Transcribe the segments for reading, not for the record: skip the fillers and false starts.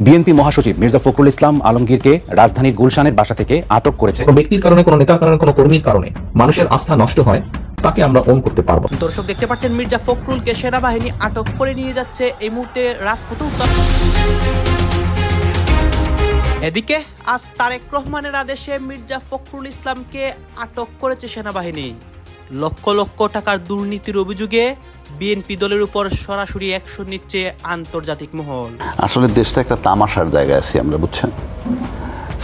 BNP মহাসচিব মির্জা ফখরুল ইসলাম আলমগীরকে রাজধানীর গুলশানের বাসা থেকে আটক করেছে। কোনো ব্যক্তির কারণে, কোনো নেতার কারণে, কোনো কর্মীর কারণে মানুষের আস্থা নষ্ট হয়, তাকে আমরা ওন করতে পারবো। দর্শক দেখতে পাচ্ছেন মির্জা ফখরুলকে সেনাবাহিনী আটক করে নিয়ে যাচ্ছে এই মুহূর্তে রাজপথে উত্তর। এদিকে আজ তারেক রহমানের আদেশে মির্জা ফখরুল ইসলামকে আটক করেছে সেনাবাহিনী। লক্ষ লক্ষ টাকার দুর্নীতির অভিযোগে বিএনপি দলের উপর সরাসরি অ্যাকশন নিচ্ছে আন্তর্জাতিক মহল। আসলে দেশটা একটা তামাশার জায়গায় আছি আমরা, বুঝছেন?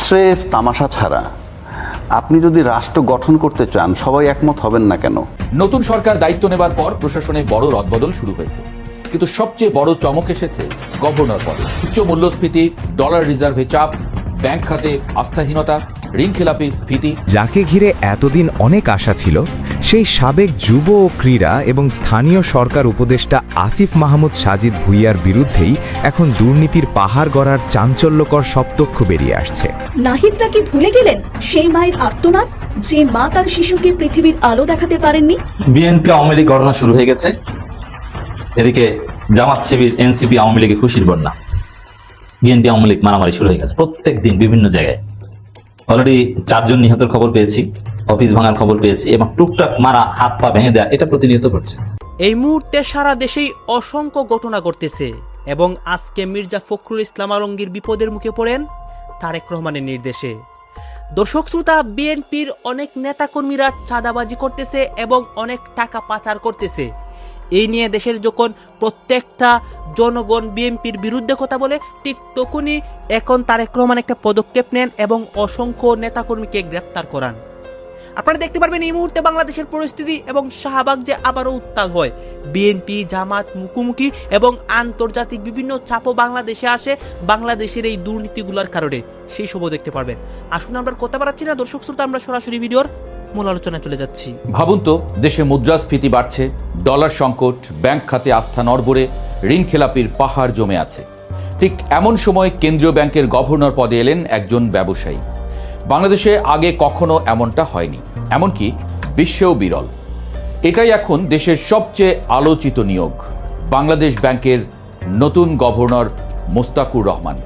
স্রেফ তামাশা ছাড়া আপনি যদি রাষ্ট্র গঠন করতে চান, সবাই একমত হবেন না কেন? নতুন সরকার দায়িত্ব নেবার পর প্রশাসনে বড় রদবদল শুরু হয়েছে, কিন্তু সবচেয়ে বড় চমক এসেছে গভর্নর পদে। উচ্চ মূল্যস্ফীতি, ডলার রিজার্ভে চাপ, ব্যাংক খাতে আস্থাহীনতা, ঋণ খেলাপি স্ফীতি। যাকে ঘিরে এতদিন অনেক আশা ছিল, সেই সাবেক যুব ও ক্রীড়া এবং স্থানীয় সরকার উপদেষ্টা আসিফ মাহমুদ সাজিদ ভুঁইয়ার বিরুদ্ধেই এখন দুর্নীতির পাহাড় গড়ার চাঞ্চল্যকর সব তথ্য বেরিয়ে আসছে। নাহিদরা কি ভুলে গেলেন সেই মায়ের আর্তনাদ, যে মা তার শিশুকে পৃথিবীর আলো দেখাতে পারেননি? বিএনপি আওয়ামী লীগ ঘটনা শুরু হয়ে গেছে, এদিকে জামাত শিবির, এনসিপি, আওয়ামী লীগের খুশির বন্যা। বিএনপি আওয়ামী লীগ মারামারি শুরু হয়ে গেছে প্রত্যেক দিন বিভিন্ন জায়গায়। অলরেডি 4 জন নিহতের খবর পেয়েছি, অফিস ভাঙার খবর পেয়েছি, এবং টুকটাক মারা, হাত পা ভেঙে দেয়া, এটা প্রতিনিয়ত ঘটছে। এই মুহূর্তে সারা দেশেই অসংখ্য ঘটনা ঘটতেছে এবং আজকে মির্জা ফখরুল ইসলাম আলমগীর বিপদের মুখে পড়েন তারেক রহমানের নির্দেশে। দর্শক শ্রোতা, বিএনপির অনেক নেতাকর্মীরা চাঁদাবাজি করতেছে এবং অনেক টাকা পাচার করতেছে। এই নিয়ে দেশের যখন প্রত্যেকটা জনগণ বিএনপির বিরুদ্ধে কথা বলে, ঠিক তখনই এখন তারেক রহমান একটা পদক্ষেপ নেন এবং অসংখ্য নেতাকর্মীকে গ্রেপ্তার করান। আপনারা দেখতে পারবেন এই মুহূর্তে বাংলাদেশের পরিস্থিতি এবং শাহবাগ যে আবারও উত্তাল হয়। বিএনপি জামাত মুখোমুখি এবং আন্তর্জাতিক বিভিন্ন চাপও বাংলাদেশে আসে বাংলাদেশের এই দুর্নীতিগুলোর কারণে, সেই সবও দেখতে পারবেন। আসুন আমরা কথা বাড়াচ্ছি না দর্শক শ্রোতা, আমরা সরাসরি ভিডিওর মূল আলোচনায় চলে যাচ্ছি। ভাবুন তো, দেশে মুদ্রাস্ফীতি বাড়ছে, ডলার সংকট, ব্যাংক খাতে আস্থা নড়বড়ে, ঋণ খেলাপির পাহাড় জমে আছে। ঠিক এমন সময় কেন্দ্রীয় ব্যাংকের গভর্নর পদে এলেন একজন ব্যবসায়ী। বাংলাদেশে আগে কখনো এমনটা হয়নি, এমনকি বিশ্বেও বিরল। এটাই এখন দেশের সবচেয়ে আলোচিত নিয়োগ। বাংলাদেশ ব্যাংকের নতুন গভর্নর মোস্তাকুর রহমান।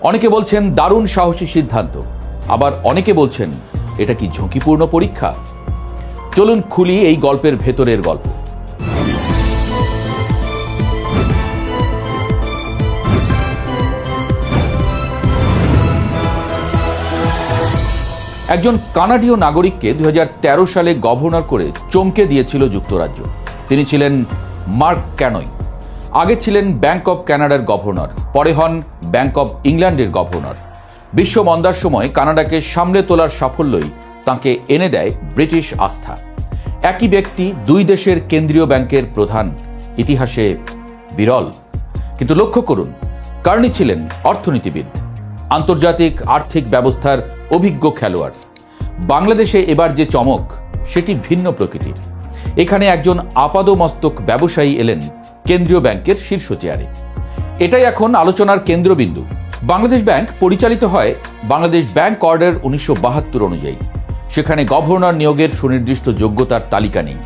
অনেকে বলছেন দারুণ সাহসী সিদ্ধান্ত, আবার অনেকে বলছেন এটা কি ঝুঁকিপূর্ণ পরীক্ষা। চলুন খুলি এই গল্পের ভেতরের গল্প। একজন কানাডীয় নাগরিককে 2013 সালে গভর্নর করে চমকে দিয়েছিল যুক্তরাজ্য। তিনি ছিলেন মার্ক ক্যানয়। আগে ছিলেন ব্যাংক অব কানাডার গভর্নর, পরে হন ব্যাংক অব ইংল্যান্ডের গভর্নর। বিশ্ব মন্দার সময় কানাডাকে সামলে তোলার সাফল্যই তাঁকে এনে দেয় ব্রিটিশ আস্থা। একই ব্যক্তি 2 দেশের কেন্দ্রীয় ব্যাংকের প্রধান, ইতিহাসে বিরল। কিন্তু লক্ষ্য করুন, কার্নি ছিলেন অর্থনীতিবিদ, আন্তর্জাতিক আর্থিক ব্যবস্থার অভিজ্ঞ খেলোয়াড়। বাংলাদেশে এবার যে চমক, সেটি ভিন্ন প্রকৃতির। এখানে একজন আপাদমস্তক ব্যবসায়ী এলেন কেন্দ্রীয় ব্যাংকের শীর্ষ চেয়ারে। এটাই এখন আলোচনার কেন্দ্রবিন্দু। বাংলাদেশ ব্যাংক পরিচালিত হয় বাংলাদেশ ব্যাংক অর্ডার 1972 অনুযায়ী। সেখানে গভর্নর নিয়োগের সুনির্দিষ্ট যোগ্যতার তালিকা নেই।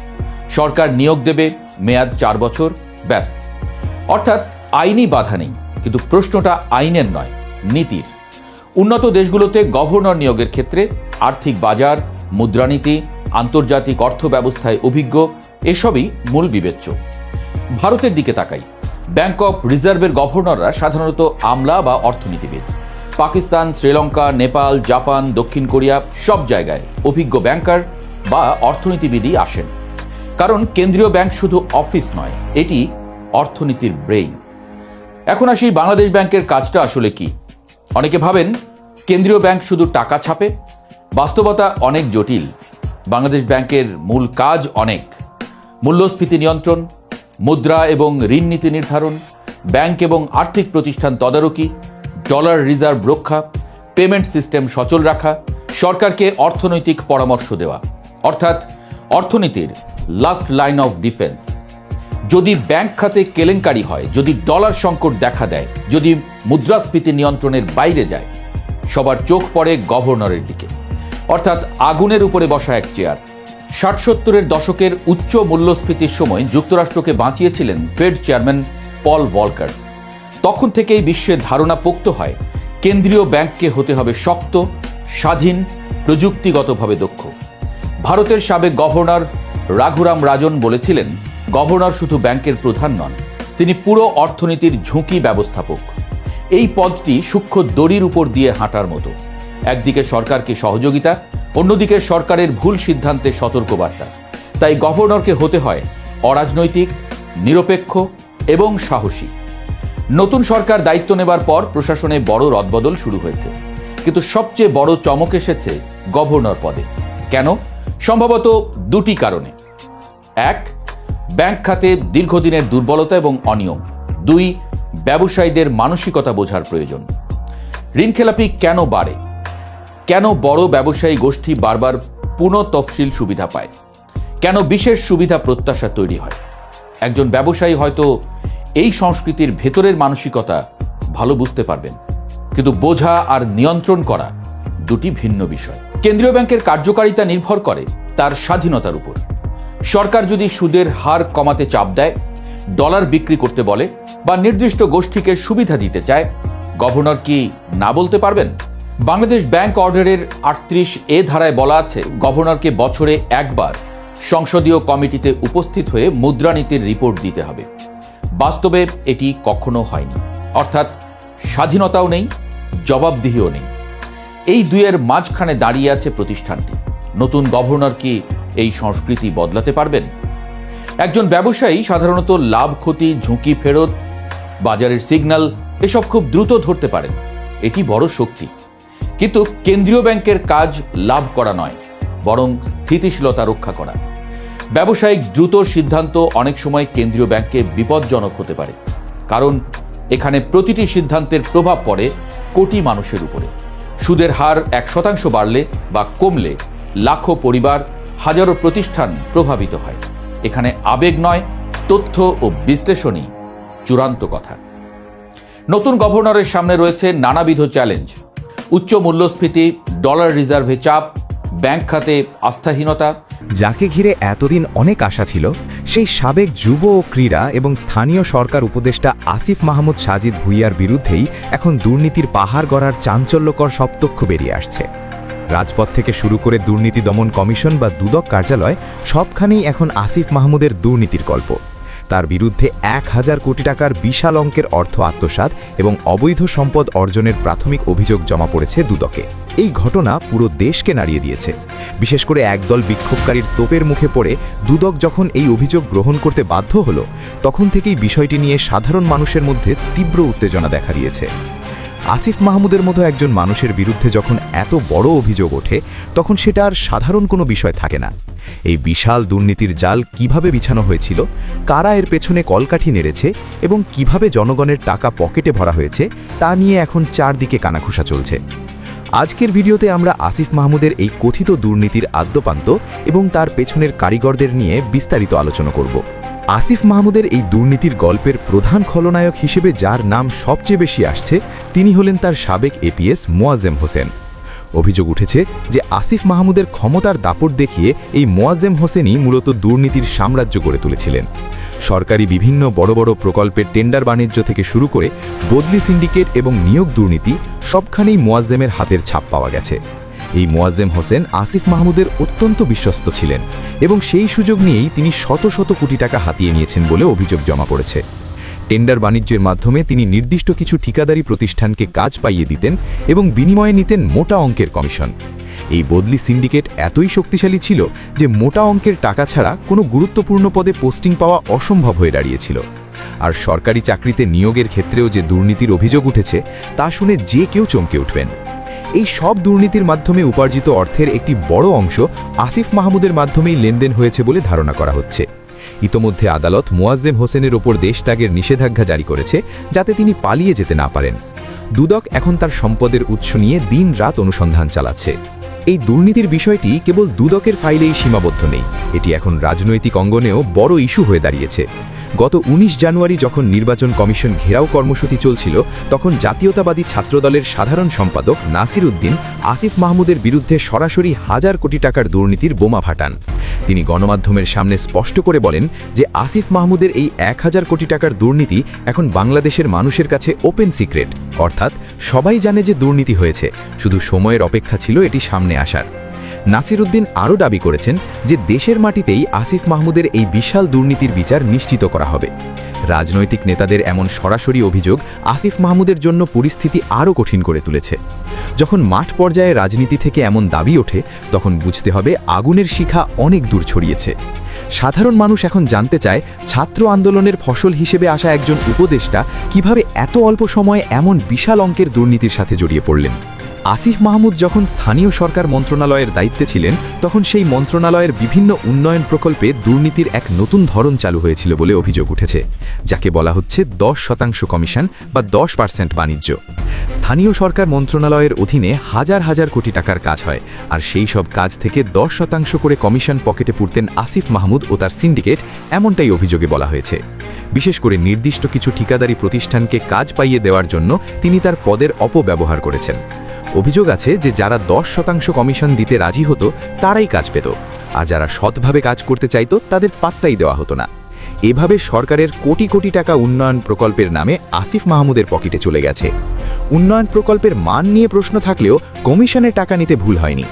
সরকার নিয়োগ দেবে, মেয়াদ 4 বছর, ব্যাস। অর্থাৎ আইনি বাধা নেই, কিন্তু প্রশ্নটা আইনের নয়, নীতির। উন্নত দেশগুলোতে গভর্নর নিয়োগের ক্ষেত্রে আর্থিক বাজার, মুদ্রানীতি, আন্তর্জাতিক অর্থ ব্যবস্থায় অভিজ্ঞ, এসবই মূল বিবেচ্য। ভারতের দিকে তাকাই। ব্যাংক অফ রিজার্ভের গভর্নররা সাধারণত আমলা বা অর্থনীতিবিদ। পাকিস্তান, শ্রীলঙ্কা, নেপাল, জাপান, দক্ষিণ কোরিয়া, সব জায়গায় অভিজ্ঞ ব্যাংকার বা অর্থনীতিবিদই আসেন। কারণ কেন্দ্রীয় ব্যাংক শুধু অফিস নয়, এটি অর্থনীতির ব্রেইন। এখন আসি বাংলাদেশ ব্যাংকের কাজটা আসলে কি। অনেকে ভাবেন কেন্দ্রীয় ব্যাংক শুধু টাকা ছাপে। বাস্তবতা অনেক জটিল। বাংলাদেশ ব্যাংকের মূল কাজ অনেক: মূল্যস্ফীতি নিয়ন্ত্রণ, মুদ্রা এবং ঋণ নীতি নির্ধারণ, ব্যাংক এবং আর্থিক প্রতিষ্ঠান তদারকি, ডলার রিজার্ভ রক্ষা, পেমেন্ট সিস্টেম সচল রাখা, সরকারকে অর্থনৈতিক পরামর্শ দেওয়া, অর্থাৎ অর্থনীতির লাস্ট লাইন অফ ডিফেন্স। যদি ব্যাংক খাতে কেলেঙ্কারি হয়, যদি ডলার সংকট দেখা দেয়, যদি মুদ্রাস্ফীতি নিয়ন্ত্রণের বাইরে যায়, সবার চোখ পড়ে গভর্নরের দিকে। অর্থাৎ আগুনের উপরে বসা এক চেয়ার। 60-70-এর দশকের উচ্চ মূল্যস্ফীতির সময় যুক্তরাষ্ট্রকে বাঁচিয়েছিলেন ফেড চেয়ারম্যান পল ভলকার। তখন থেকেই বিশ্বের ধারণা পোক্ত হয় কেন্দ্রীয় ব্যাংককে হতে হবে শক্ত, স্বাধীন, প্রযুক্তিগতভাবে দক্ষ। ভারতের সাবেক গভর্নর রাঘুরাম রাজন বলেছিলেন, গভর্নর শুধু ব্যাংকের প্রধান নন, তিনি পুরো অর্থনীতির ঝুঁকি ব্যবস্থাপক। এই পদটি সূক্ষ্ম দড়ির উপর দিয়ে হাঁটার মতো। একদিকে সরকারকে সহযোগিতা, অন্যদিকে সরকারের ভুল সিদ্ধান্তে সতর্কবার্তা। তাই গভর্নরকে হতে হয় অরাজনৈতিক, নিরপেক্ষ এবং সাহসী। নতুন সরকার দায়িত্ব নেবার পর প্রশাসনে বড় রদবদল শুরু হয়েছে, কিন্তু সবচেয়ে বড় চমক এসেছে গভর্নর পদে। কেন? সম্ভবত দুটি কারণে। এক, ব্যাংক খাতে দীর্ঘদিনের দুর্বলতা এবং অনিয়ম। দুই, ব্যবসায়ীদের মানসিকতা বোঝার প্রয়োজন। ঋণখেলাপি কেন বাড়ে? কেন বড় ব্যবসায়ী গোষ্ঠী বারবার পুনঃতফসিল সুবিধা পায়? কেন বিশেষ সুবিধা প্রত্যাশা তৈরি হয়? একজন ব্যবসায়ী হয়তো এই সংস্কৃতির ভেতরের মানসিকতা ভালো বুঝতে পারবেন, কিন্তু বোঝা আর নিয়ন্ত্রণ করা দুটি ভিন্ন বিষয়। কেন্দ্রীয় ব্যাংকের কার্যকারিতা নির্ভর করে তার স্বাধীনতার উপর। সরকার যদি সুদের হার কমাতে চাপ দেয়, ডলার বিক্রি করতে বলে বা নির্দিষ্ট গোষ্ঠীকে সুবিধা দিতে চায়, গভর্নর কি না বলতে পারবেন? বাংলাদেশ ব্যাংক অর্ডারের 38A ধারায় বলা আছে, গভর্নরকে বছরে একবার সংসদীয় কমিটিতে উপস্থিত হয়ে মুদ্রানীতির রিপোর্ট দিতে হবে। বাস্তবে এটি কখনো হয়নি। অর্থাৎ স্বাধীনতাও নেই, জবাবদিহিও নেই। এই দুইয়ের মাঝখানে দাঁড়িয়ে আছে প্রতিষ্ঠানটি। নতুন গভর্নর কি এই সংস্কৃতি বদলাতে পারবেন? একজন ব্যবসায়ী সাধারণত লাভ, ক্ষতি, ঝুঁকি ফেরত, বাজারের সিগন্যাল এসব খুব দ্রুত ধরতে পারেন। এটি বড় শক্তি। কিন্তু কেন্দ্রীয় ব্যাংকের কাজ লাভ করা নয়, বরং স্থিতিশীলতা রক্ষা করা। ব্যবসায়িক দ্রুত সিদ্ধান্ত অনেক সময় কেন্দ্রীয় ব্যাংকে বিপজ্জনক হতে পারে, কারণ এখানে প্রতিটি সিদ্ধান্তের প্রভাব পড়ে কোটি মানুষের উপরে। সুদের হার 1% বাড়লে বা কমলে লাখো পরিবার, হাজারো প্রতিষ্ঠান প্রভাবিত হয়। এখানে আবেগ নয়, তথ্য ও বিশ্লেষণই চূড়ান্ত কথা। নতুন গভর্নরের সামনে রয়েছে নানাবিধ চ্যালেঞ্জ। উচ্চ মূল্যস্ফীতি, ডলার রিজার্ভে চাপ, ব্যাংক খাতে আস্থাহীনতা। যাকে ঘিরে এতদিন অনেক আশা ছিল, সেই সাবেক যুব ও ক্রীড়া এবং স্থানীয় সরকার উপদেষ্টা আসিফ মাহমুদ সাজিদ ভুইয়ার বিরুদ্ধেই এখন দুর্নীতির পাহাড় গড়ার চাঞ্চল্যকর সব তথ্য বেরিয়ে আসছে। রাজপথ থেকে শুরু করে দুর্নীতি দমন কমিশন বা দুদক কার্যালয়, সবখানেই এখন আসিফ মাহমুদের দুর্নীতির গল্প। তার বিরুদ্ধে 1000 কোটি টাকার বিশাল অঙ্কের অর্থ আত্মসাৎ এবং অবৈধ সম্পদ অর্জনের প্রাথমিক অভিযোগ জমা পড়েছে দুদকে। এই ঘটনা পুরো দেশকে নাড়িয়ে দিয়েছে। বিশেষ করে একদল বিক্ষোভকারীর তোপের মুখে পড়ে দুদক যখন এই অভিযোগ গ্রহণ করতে বাধ্য হলো, তখন থেকেই বিষয়টি নিয়ে সাধারণ মানুষের মধ্যে তীব্র উত্তেজনা দেখা দিয়েছে। আসিফ মাহমুদের মতো একজন মানুষের বিরুদ্ধে যখন এত বড় অভিযোগ ওঠে, তখন সেটা আর সাধারণ কোনো বিষয় থাকে না। এই বিশাল দুর্নীতির জাল কিভাবে বিছানো হয়েছিল, কারা এর পেছনে কলকাঠি নেড়েছে এবং কিভাবে জনগণের টাকা পকেটে ভরা হয়েছে, তা নিয়ে এখন চারদিকে কানাঘুষা চলছে। আজকের ভিডিওতে আমরা আসিফ মাহমুদের এই কথিত দুর্নীতির আদ্যোপান্ত এবং তার পেছনের কারিগরদের নিয়ে বিস্তারিত আলোচনা করব। আসিফ মাহমুদের এই দুর্নীতির গল্পের প্রধান খলনায়ক হিসেবে যার নাম সবচেয়ে বেশি আসছে, তিনি হলেন তার সাবেক এপিএস মোয়াজ্জেম হোসেন। অভিযোগ উঠেছে যে আসিফ মাহমুদের ক্ষমতার দাপট দেখিয়ে এই মোয়াজ্জেম হোসেনই মূলত দুর্নীতির সাম্রাজ্য গড়ে তুলেছিলেন। সরকারি বিভিন্ন বড় বড় প্রকল্পের টেন্ডার বাণিজ্য থেকে শুরু করে বদলি সিন্ডিকেট এবং নিয়োগ দুর্নীতি, সবখানেই মোয়াজ্জেমের হাতের ছাপ পাওয়া গেছে। এই মোয়াজ্জেম হোসেন আসিফ মাহমুদের অত্যন্ত বিশ্বস্ত ছিলেন এবং সেই সুযোগ নিয়েই তিনি শত শত কোটি টাকা হাতিয়ে নিয়েছেন বলে অভিযোগ জমা পড়েছে। টেন্ডার বাণিজ্যের মাধ্যমে তিনি নির্দিষ্ট কিছু ঠিকাদারি প্রতিষ্ঠানকে কাজ পাইয়ে দিতেন এবং বিনিময়ে নিতেন মোটা অঙ্কের কমিশন। এই বদলি সিন্ডিকেট এতই শক্তিশালী ছিল যে মোটা অঙ্কের টাকা ছাড়া কোনো গুরুত্বপূর্ণ পদে পোস্টিং পাওয়া অসম্ভব হয়ে দাঁড়িয়েছিল। আর সরকারি চাকরিতে নিয়োগের ক্ষেত্রেও যে দুর্নীতির অভিযোগ উঠেছে, তা শুনে যে কেউ চমকে উঠবেন। এই সব দুর্নীতির মাধ্যমে উপার্জিত অর্থের একটি বড় অংশ আসিফ মাহমুদের মাধ্যমেই লেনদেন হয়েছে বলে ধারণা করা হচ্ছে। ইতোমধ্যে আদালত মোয়াজ্জেম হোসেনের ওপর দেশত্যাগের নিষেধাজ্ঞা জারি করেছে, যাতে তিনি পালিয়ে যেতে না পারেন। দুদক এখন তার সম্পদের উৎস নিয়ে দিন-রাত অনুসন্ধান চালাচ্ছে। এই দুর্নীতির বিষয়টি কেবল দুদকের ফাইলেই সীমাবদ্ধ নেই, এটি এখন রাজনৈতিক অঙ্গনেও বড় ইস্যু হয়ে দাঁড়িয়েছে। গত ১৯ জানুয়ারি যখন নির্বাচন কমিশন ঘেরাও কর্মসূচি চলছিল, তখন জাতীয়তাবাদী ছাত্রদলের সাধারণ সম্পাদক নাসির উদ্দিন আসিফ মাহমুদের বিরুদ্ধে সরাসরি হাজার কোটি টাকার দুর্নীতির বোমা ফাটান। তিনি গণমাধ্যমের সামনে স্পষ্ট করে বলেন যে আসিফ মাহমুদের এই ১,০০০ কোটি টাকার দুর্নীতি এখন বাংলাদেশের মানুষের কাছে ওপেন সিক্রেট, অর্থাৎ সবাই জানে যে দুর্নীতি হয়েছে, শুধু সময়ের অপেক্ষা ছিল এটি সামনে আসার। নাসির উদ্দিন আরও দাবি করেছেন যে দেশের মাটিতেই আসিফ মাহমুদের এই বিশাল দুর্নীতির বিচার নিশ্চিত করা হবে। রাজনৈতিক নেতাদের এমন সরাসরি অভিযোগ আসিফ মাহমুদের জন্য পরিস্থিতি আরও কঠিন করে তুলেছে। যখন মাঠ পর্যায়ে রাজনীতি থেকে এমন দাবি ওঠে, তখন বুঝতে হবে আগুনের শিখা অনেক দূর ছড়িয়েছে। সাধারণ মানুষ এখন জানতে চায় ছাত্র আন্দোলনের ফসল হিসেবে আসা একজন উপদেষ্টা কিভাবে এত অল্প সময়ে এমন বিশাল অঙ্কের দুর্নীতির সাথে জড়িয়ে পড়লেন। আসিফ মাহমুদ যখন স্থানীয় সরকার মন্ত্রণালয়ের দায়িত্বে ছিলেন, তখন সেই মন্ত্রণালয়ের বিভিন্ন উন্নয়ন প্রকল্পে দুর্নীতির এক নতুন ধরন চালু হয়েছিল বলে অভিযোগ উঠেছে, যাকে বলা হচ্ছে 10% কমিশন বা 10% বাণিজ্য। স্থানীয় সরকার মন্ত্রণালয়ের অধীনে হাজার হাজার কোটি টাকার কাজ হয়, আর সেই সব কাজ থেকে 10% করে কমিশন পকেটে পুরতেন আসিফ মাহমুদ ও তার সিন্ডিকেট, এমনটাই অভিযোগে বলা হয়েছে। বিশেষ করে নির্দিষ্ট কিছু ঠিকাদারি প্রতিষ্ঠানকে কাজ পাইয়ে দেওয়ার জন্য তিনি তার পদের অপব্যবহার করেছেন। অভিযোগ আছে যে যারা 10% কমিশন দিতে রাজি হতো তারাই কাজ পেত, আর যারা সৎভাবে কাজ করতে চাইতো তাদের পাত্তাই দেওয়া হতো না। এভাবে সরকারের কোটি কোটি টাকা উন্নয়ন প্রকল্পের নামে আসিফ মাহমুদের পকেটে চলে গেছে। উন্নয়ন প্রকল্পের মান নিয়ে প্রশ্ন থাকলেও কমিশনের টাকা নিতে ভুল হয়নি।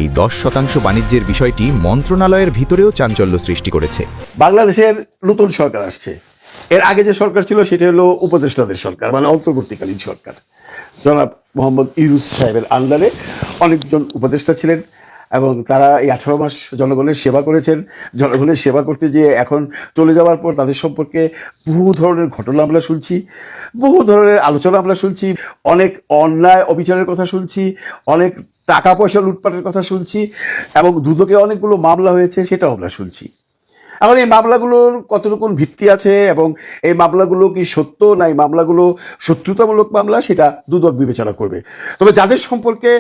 এই 10% বাণিজ্যের বিষয়টি মন্ত্রণালয়ের ভিতরেও চাঞ্চল্য সৃষ্টি করেছে। বাংলাদেশের নতুন সরকার আসছে, এর আগে যে সরকার ছিল সেটা হলো উপদেষ্টাদের সরকার, মানে অন্তর্বর্তীকালীন সরকার। জনাব মোহাম্মদ ইউনূস সাহেবের আন্ডারে অনেকজন উপদেষ্টা ছিলেন এবং তারা এই 18 মাস জনগণের সেবা করেছেন। জনগণের সেবা করতে যেয়ে এখন চলে যাওয়ার পর তাদের সম্পর্কে বহু ধরনের ঘটনা আমরা শুনছি, বহু ধরনের আলোচনা আমরা শুনছি, অনেক অন্যায় অবিচারের কথা শুনছি, অনেক টাকা পয়সা লুটপাটের কথা শুনছি, এবং দুদকে অনেকগুলো মামলা হয়েছে সেটাও আমরা শুনছি। এখন এই মামলাগুলোর কতটুকু ভিত্তি আছে এবং এই মামলাগুলো কি সত্য না এই মামলাগুলো শত্রুতামূলক মামলা, সেটা দুদক বিবেচনা করবে। তবে যাদের সম্পর্কে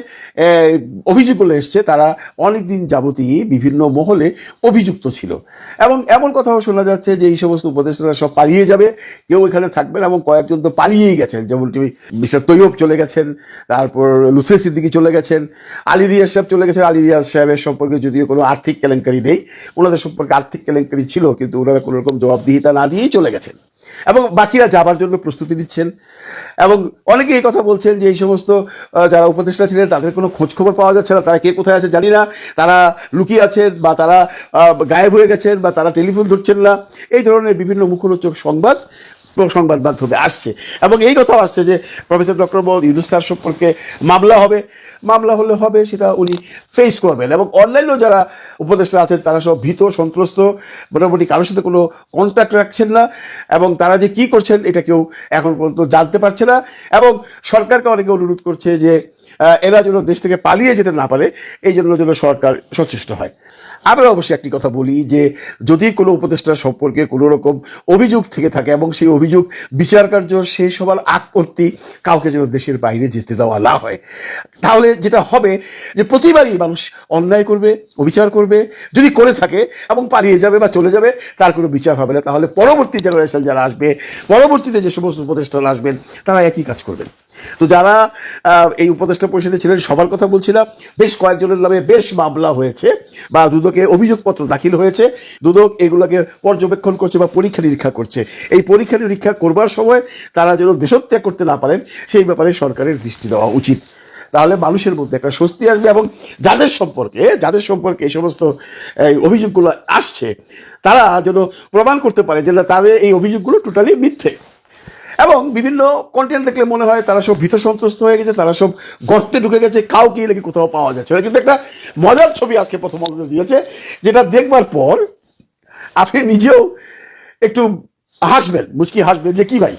অভিযোগগুলো এসছে তারা অনেকদিন যাবতই বিভিন্ন মহলে অভিযুক্ত ছিল, এবং এমন কথাও শোনা যাচ্ছে যে এই সমস্ত উপদেষ্টারা সব পালিয়ে যাবে, কেউ এখানে থাকবেন, এবং কয়েকজন তো পালিয়েই গেছেন। যেমন মিস্টার তৈয়ব চলে গেছেন, তারপর লুৎফে সিদ্দিকী চলে গেছেন, আলী রিয়াজ সাহেব চলে গেছেন। আলী রিয়াজ সাহেবের সম্পর্কে যদিও কোনো আর্থিক কেলেঙ্কারি নেই, ওনাদের সম্পর্কে আর্থিক কেলেঙ্কারি ছিল, কিন্তু ওনারা কোনো রকম জবাবদিহিতা না দিয়েই চলে গেছেন, এবং বাকিরা যাবার জন্য প্রস্তুতি নিচ্ছেন। এবং অনেকে এই কথা বলছেন যে এই সমস্ত যারা উপদেষ্টা ছিলেন তাদের কোনো খোঁজ খবর পাওয়া যাচ্ছে না, তারা কে কোথায় আছে জানি না, তারা লুকিয়ে আছেন বা তারা গায়েব হয়ে গেছেন বা তারা টেলিফোন ধরছেন না। এই ধরনের বিভিন্ন মুখরোচক সংবাদ মাধ্যমে আসছে, এবং এই কথাও আসছে যে professor doctor Mohammad Yunus sir সম্পর্কে মামলা হবে, মামলা হলে হবে, সেটা উনি ফেস করবেন। এবং অনলাইনেও যারা উপদেষ্টা আছেন তারা সব ভীত সন্ত্রস্ত, মোটামুটি কারোর সাথে কোনো কন্ট্যাক্ট রাখছেন না, এবং তারা যে কি করছেন এটা কেউ এখন পর্যন্ত জানতে পারছে না। এবং সরকারকে অনেকে অনুরোধ করছে যে এরা যেন দেশ থেকে পালিয়ে যেতে না পারে, এই জন্য যেন সরকার সচেষ্ট হয়। আমরা অবশ্যই একটি কথা বলি যে যদি কোনো উপদেষ্টার সম্পর্কে কোনো রকম অভিযোগ থেকে থাকে এবং সেই অভিযোগ বিচার কার্য শেষ হওয়ার আগ করতে কাউকে যেন দেশের বাইরে যেতে দেওয়া না হয়, তাহলে যেটা হবে যে প্রতিবারই মানুষ অন্যায় করবে, অবিচার করবে, যদি করে থাকে এবং পালিয়ে যাবে বা চলে যাবে, তার কোনো বিচার হবে না। তাহলে পরবর্তী জেনারেশন যারা আসবে, পরবর্তীতে যে সমস্ত উপদেষ্টারা আসবেন, তারা একই কাজ করবেন। তো যারা এই উপদেষ্টা পরিষদে ছিলেন সবার কথা বলছিলাম, বেশ কয়েকজনের নামে বেশ মামলা হয়েছে বা দুদকে অভিযোগপত্র দাখিল হয়েছে। দুদক এগুলোকে পর্যবেক্ষণ করছে বা পরীক্ষা নিরীক্ষা করছে। এই পরীক্ষা নিরীক্ষা করবার সময় তারা যেন দেশত্যাগ করতে না পারেন সেই ব্যাপারে সরকারের দৃষ্টি দেওয়া উচিত। তাহলে মানুষের মধ্যে একটা স্বস্তি আসবে, এবং যাদের সম্পর্কে এই সমস্ত অভিযোগগুলো আসছে তারা যেন প্রমাণ করতে পারে যে তাদের এই অভিযোগগুলো টোটালি মিথ্যে। এবং বিভিন্ন কন্টেন্ট দেখলে মনে হয় তারা সব ভীত সন্ত্রস্ত হয়ে গেছে, তারা সব গর্তে ঢুকে গেছে, কাউকে নাকি কোথাও পাওয়া যাচ্ছে না। কিন্তু একটা মজার ছবি আজকে প্রথম আলোতে দিয়েছে, যেটা দেখবার পর আপনি নিজেও একটু হাসবেন, মুচকি হাসবেন যে কি ভাই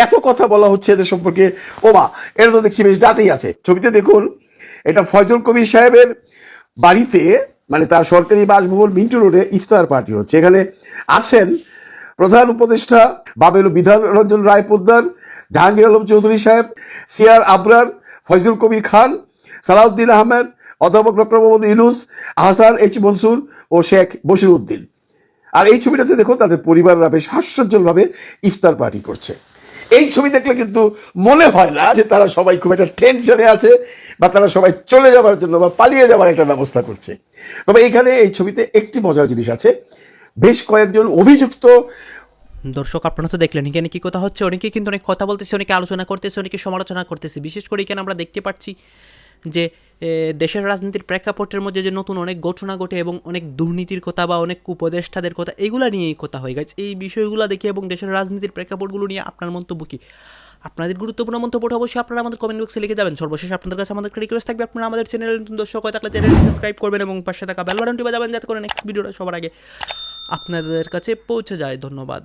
এত কথা বলা হচ্ছে এদের সম্পর্কে, ও মা এটা তো দেখছি বেশ ডাটেই আছে। ছবিতে দেখুন, এটা ফয়জুল কবির সাহেবের বাড়িতে, মানে তার সরকারি বাসভবন মিন্টু রোডে ইফতার পার্টি হচ্ছে। এখানে আছেন প্রধান উপদেষ্টা বাবেলু বিধান রঞ্জন রায় পোদ্দার, জাহাঙ্গীর আলম চৌধুরী সাহেব, সিআর আবরার, ফয়জুল কবির খান, সালাউদ্দিন আহমেদ, অধ্যাপক ডক্টর মোহাম্মদ ইউনূস, আহসান এইচ মনসুর ও শেখ বশিরউদ্দিন। আর এই ছবিটাতে দেখো তাদের পরিবাররা বেশ হাস্যোজ্জ্বলভাবে ইফতার পার্টি করছে। এই ছবি দেখলে কিন্তু মনে হয় না যে তারা সবাই খুব একটা টেনশনে আছে বা তারা সবাই চলে যাবার জন্য বা পালিয়ে যাবার একটা ব্যবস্থা করছে। তবে এখানে এই ছবিতে একটি মজার জিনিস আছে, বেশ কয়েকজন অভিযুক্ত। দর্শক আপনারা তো দেখলেন এখানে কি কথা হচ্ছে, অনেকে কিন্তু অনেক কথা বলতেছে, অনেকে আলোচনা করতেছে, অনেকে সমালোচনা করতেছে। বিশেষ করে এখানে আমরা দেখতে পাচ্ছি যে দেশের রাজনীতির প্রেক্ষাপটের মধ্যে যে নতুন অনেক ঘটনা ঘটে এবং অনেক দুর্নীতির কথা বা অনেক উপদেষ্টাদের কথা, এগুলা নিয়েই কথা হয়ে গেছে। এই বিষয়গুলো দেখে এবং দেশের রাজনীতির প্রেক্ষাপটগুলো নিয়ে আপনার মন্তব্য কি? আপনাদের গুরুত্বপূর্ণ মন্তব্যটা অবশ্যই আপনারা আমাদের কমেন্ট বক্সে লিখে যাবেন। সর্বশেষ আপনাদের কাছে আমাদের রিকোয়েস্ট থাকবে, আপনারা আমাদের চ্যানেলে নতুন দর্শক হয়ে থাকলে চ্যানেলটি সাবস্ক্রাইব করবেন এবং পাশে থাকা বেল বাটনটি বাজাবেন যাতে করে নেক্সট ভিডিওটা সবার আগে আপনাদের কাছে পৌঁছে যায়। ধন্যবাদ।